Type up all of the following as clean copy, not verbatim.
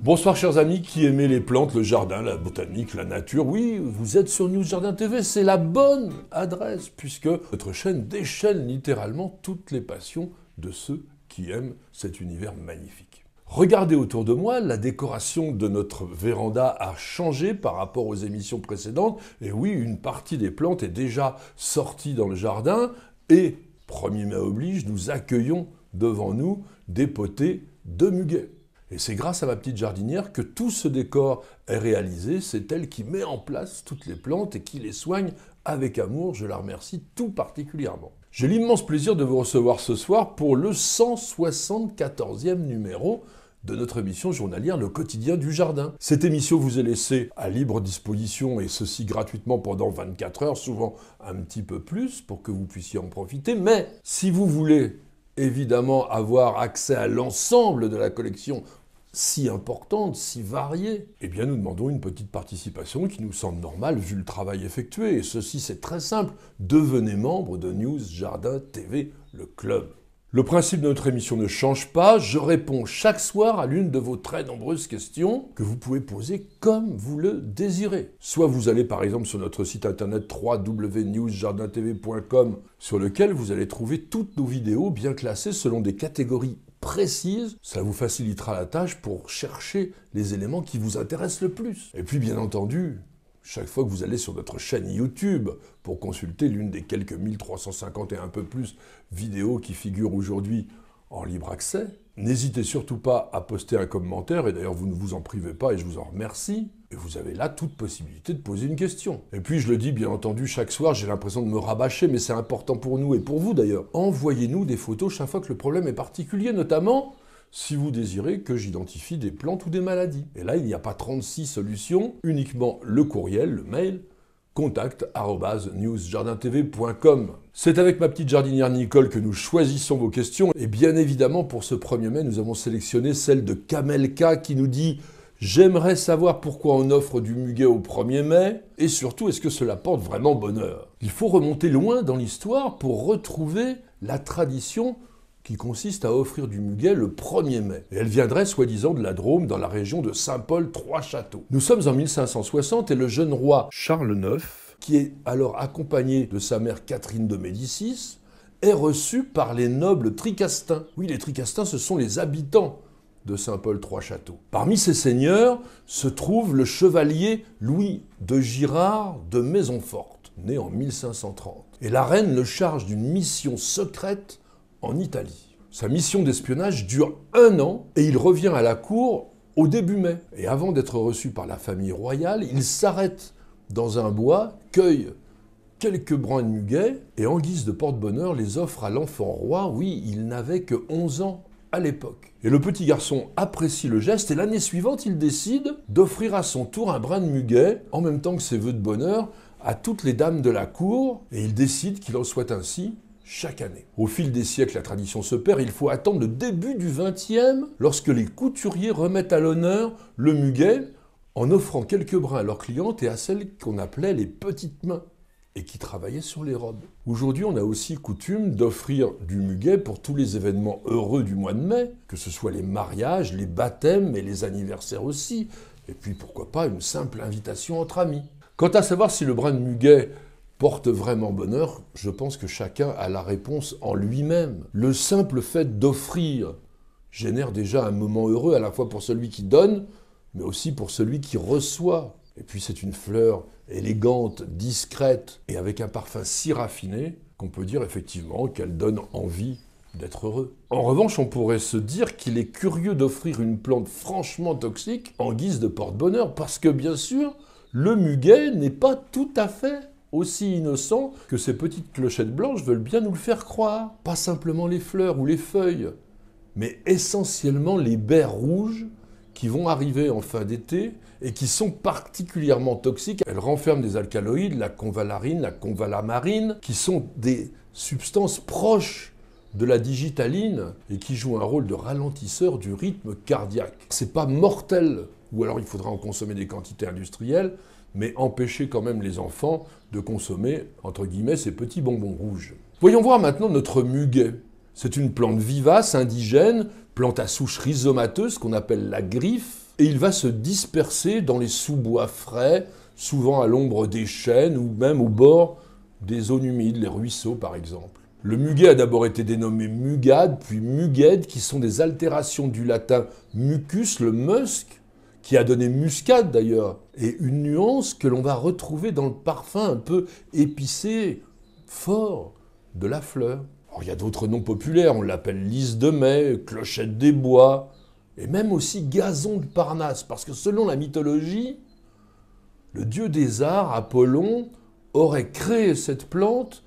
Bonsoir chers amis qui aimez les plantes, le jardin, la botanique, la nature. Oui, vous êtes sur News Jardin TV, c'est la bonne adresse puisque notre chaîne déchaîne littéralement toutes les passions de ceux qui aiment cet univers magnifique. Regardez autour de moi, la décoration de notre véranda a changé par rapport aux émissions précédentes. Et oui, une partie des plantes est déjà sortie dans le jardin et, 1er mai oblige, nous accueillons devant nous des potées de muguet. Et c'est grâce à ma petite jardinière que tout ce décor est réalisé. C'est elle qui met en place toutes les plantes et qui les soigne avec amour. Je la remercie tout particulièrement. J'ai l'immense plaisir de vous recevoir ce soir pour le 174e numéro de notre émission journalière Le Quotidien du Jardin. Cette émission vous est laissée à libre disposition et ceci gratuitement pendant 24 heures, souvent un petit peu plus pour que vous puissiez en profiter. Mais si vous voulez évidemment avoir accès à l'ensemble de la collection si importante, si variée, eh bien nous demandons une petite participation qui nous semble normale vu le travail effectué. Et ceci c'est très simple, devenez membre de News Jardin TV, le club. Le principe de notre émission ne change pas, je réponds chaque soir à l'une de vos très nombreuses questions que vous pouvez poser comme vous le désirez. Soit vous allez par exemple sur notre site internet www.newsjardintv.com sur lequel vous allez trouver toutes nos vidéos bien classées selon des catégories précises. Ça vous facilitera la tâche pour chercher les éléments qui vous intéressent le plus. Et puis bien entendu, chaque fois que vous allez sur notre chaîne YouTube pour consulter l'une des quelques 1350 et un peu plus vidéos qui figurent aujourd'hui en libre accès, n'hésitez surtout pas à poster un commentaire, et d'ailleurs vous ne vous en privez pas et je vous en remercie, et vous avez là toute possibilité de poser une question. Et puis je le dis bien entendu chaque soir, j'ai l'impression de me rabâcher, mais c'est important pour nous et pour vous d'ailleurs. Envoyez-nous des photos chaque fois que le problème est particulier, notamment si vous désirez que j'identifie des plantes ou des maladies. Et là, il n'y a pas 36 solutions, uniquement le courriel, le mail, contact@newsjardintv.com. C'est avec ma petite jardinière Nicole que nous choisissons vos questions. Et bien évidemment, pour ce 1er mai, nous avons sélectionné celle de Kamelka qui nous dit « J'aimerais savoir pourquoi on offre du muguet au 1er mai et surtout, est-ce que cela porte vraiment bonheur ?» Il faut remonter loin dans l'histoire pour retrouver la tradition qui consiste à offrir du muguet le 1er mai. Et elle viendrait soi-disant de la Drôme, dans la région de Saint-Paul-Trois-Châteaux. Nous sommes en 1560 et le jeune roi Charles IX, qui est alors accompagné de sa mère Catherine de Médicis, est reçu par les nobles tricastins. Oui, les tricastins, ce sont les habitants de Saint-Paul-Trois-Châteaux. Parmi ces seigneurs se trouve le chevalier Louis de Girard de Maisonforte, né en 1530. Et la reine le charge d'une mission secrète en Italie. Sa mission d'espionnage dure 1 an et il revient à la cour au début mai. Et avant d'être reçu par la famille royale, il s'arrête dans un bois, cueille quelques brins de muguet et en guise de porte-bonheur les offre à l'enfant roi. Oui, il n'avait que 11 ans à l'époque. Et le petit garçon apprécie le geste et l'année suivante, il décide d'offrir à son tour un brin de muguet en même temps que ses vœux de bonheur à toutes les dames de la cour et il décide qu'il en soit ainsi chaque année. Au fil des siècles, la tradition se perd. Il faut attendre le début du XXe lorsque les couturiers remettent à l'honneur le muguet en offrant quelques brins à leurs clientes et à celles qu'on appelait les petites mains et qui travaillaient sur les robes. Aujourd'hui, on a aussi coutume d'offrir du muguet pour tous les événements heureux du mois de mai, que ce soit les mariages, les baptêmes et les anniversaires aussi, et puis pourquoi pas une simple invitation entre amis. Quant à savoir si le brin de muguet porte vraiment bonheur, je pense que chacun a la réponse en lui-même. Le simple fait d'offrir génère déjà un moment heureux à la fois pour celui qui donne, mais aussi pour celui qui reçoit. Et puis c'est une fleur élégante, discrète et avec un parfum si raffiné qu'on peut dire effectivement qu'elle donne envie d'être heureux. En revanche, on pourrait se dire qu'il est curieux d'offrir une plante franchement toxique en guise de porte-bonheur, parce que bien sûr, le muguet n'est pas tout à fait aussi innocent que ces petites clochettes blanches veulent bien nous le faire croire. Pas simplement les fleurs ou les feuilles, mais essentiellement les baies rouges qui vont arriver en fin d'été et qui sont particulièrement toxiques. Elles renferment des alcaloïdes, la convalarine, la convalamarine, qui sont des substances proches de la digitaline et qui jouent un rôle de ralentisseur du rythme cardiaque. C'est pas mortel, ou alors il faudra en consommer des quantités industrielles, mais empêcher quand même les enfants de consommer, entre guillemets, ces petits bonbons rouges. Voyons voir maintenant notre muguet. C'est une plante vivace, indigène, plante à souche rhizomateuse qu'on appelle la griffe, et il va se disperser dans les sous-bois frais, souvent à l'ombre des chênes ou même au bord des zones humides, les ruisseaux par exemple. Le muguet a d'abord été dénommé mugade, puis muguède, qui sont des altérations du latin mucus, le musc, qui a donné muscade d'ailleurs, et une nuance que l'on va retrouver dans le parfum un peu épicé, fort, de la fleur. Alors, il y a d'autres noms populaires, on l'appelle lys de mai, clochette des bois, et même aussi gazon de Parnasse, parce que selon la mythologie, le dieu des arts, Apollon, aurait créé cette plante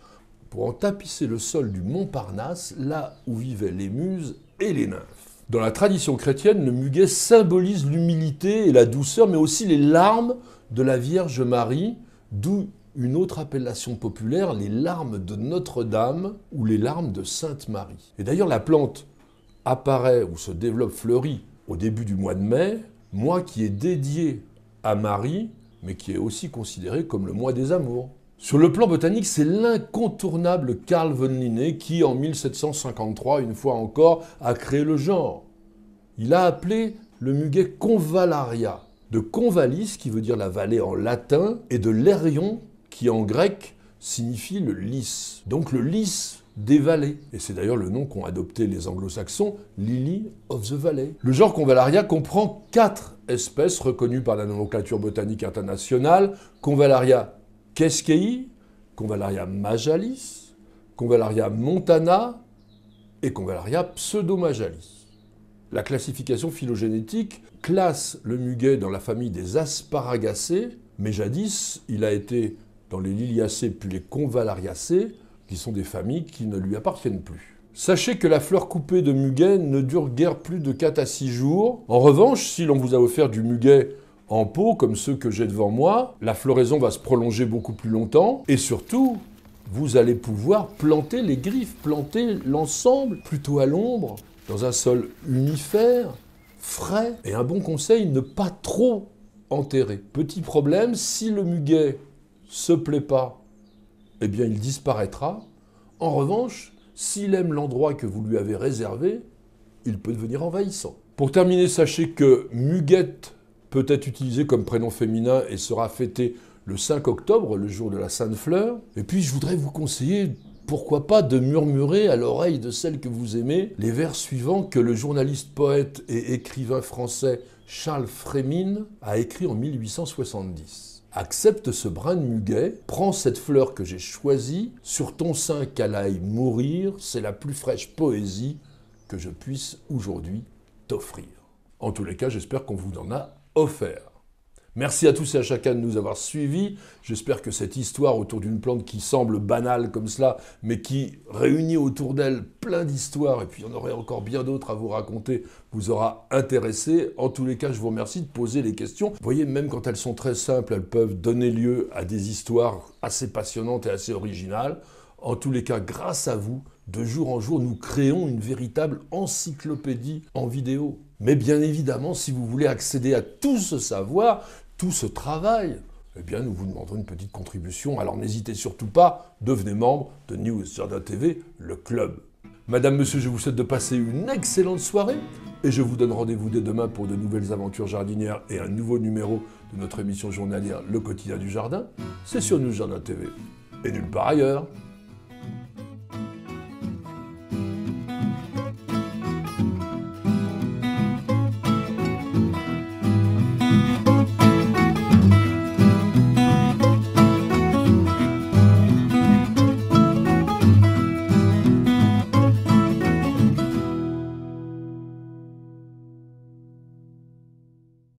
pour en tapisser le sol du mont Parnasse, là où vivaient les muses et les nymphes. Dans la tradition chrétienne, le muguet symbolise l'humilité et la douceur, mais aussi les larmes de la Vierge Marie, d'où une autre appellation populaire, les larmes de Notre-Dame ou les larmes de Sainte Marie. Et d'ailleurs, la plante apparaît ou se développe fleurie au début du mois de mai, mois qui est dédié à Marie, mais qui est aussi considéré comme le mois des amours. Sur le plan botanique, c'est l'incontournable Carl von Linné qui, en 1753, une fois encore, a créé le genre. Il a appelé le muguet convallaria, de convalis, qui veut dire la vallée en latin, et de lérion, qui en grec signifie le lys. Donc le lys des vallées. Et c'est d'ailleurs le nom qu'ont adopté les anglo-saxons, Lily of the Valley. Le genre Convallaria comprend 4 espèces reconnues par la nomenclature botanique internationale. Convallaria Keskei, Convallaria majalis, Convallaria montana et Convallaria pseudomajalis. La classification phylogénétique classe le muguet dans la famille des asparagacées, mais jadis, il a été dans les liliacées puis les convallariacées, qui sont des familles qui ne lui appartiennent plus. Sachez que la fleur coupée de muguet ne dure guère plus de 4 à 6 jours. En revanche, si l'on vous a offert du muguet en pot, comme ceux que j'ai devant moi, la floraison va se prolonger beaucoup plus longtemps, et surtout, vous allez pouvoir planter les griffes, planter l'ensemble plutôt à l'ombre, dans un sol unifère, frais, et un bon conseil, ne pas trop enterrer. Petit problème, si le muguet se plaît pas, eh bien il disparaîtra. En revanche, s'il aime l'endroit que vous lui avez réservé, il peut devenir envahissant. Pour terminer, sachez que muguette peut être utilisé comme prénom féminin et sera fêté le 5 octobre, le jour de la Sainte Fleur. Et puis je voudrais vous conseiller, pourquoi pas, de murmurer à l'oreille de celle que vous aimez les vers suivants que le journaliste, poète et écrivain français Charles Frémine a écrit en 1870. Accepte ce brin de muguet, prends cette fleur que j'ai choisie, sur ton sein qu'elle aille mourir, c'est la plus fraîche poésie que je puisse aujourd'hui t'offrir. En tous les cas, j'espère qu'on vous en a offert. Merci à tous et à chacun de nous avoir suivis. J'espère que cette histoire autour d'une plante qui semble banale comme cela, mais qui réunit autour d'elle plein d'histoires, et puis il y en aurait encore bien d'autres à vous raconter, vous aura intéressé. En tous les cas, je vous remercie de poser les questions. Vous voyez, même quand elles sont très simples, elles peuvent donner lieu à des histoires assez passionnantes et assez originales. En tous les cas, grâce à vous, de jour en jour, nous créons une véritable encyclopédie en vidéo. Mais bien évidemment, si vous voulez accéder à tout ce savoir, tout ce travail, eh bien nous vous demanderons une petite contribution. Alors n'hésitez surtout pas, devenez membre de News Jardin TV, le club. Madame, monsieur, je vous souhaite de passer une excellente soirée et je vous donne rendez-vous dès demain pour de nouvelles aventures jardinières et un nouveau numéro de notre émission journalière Le Quotidien du Jardin. C'est sur News Jardin TV et nulle part ailleurs.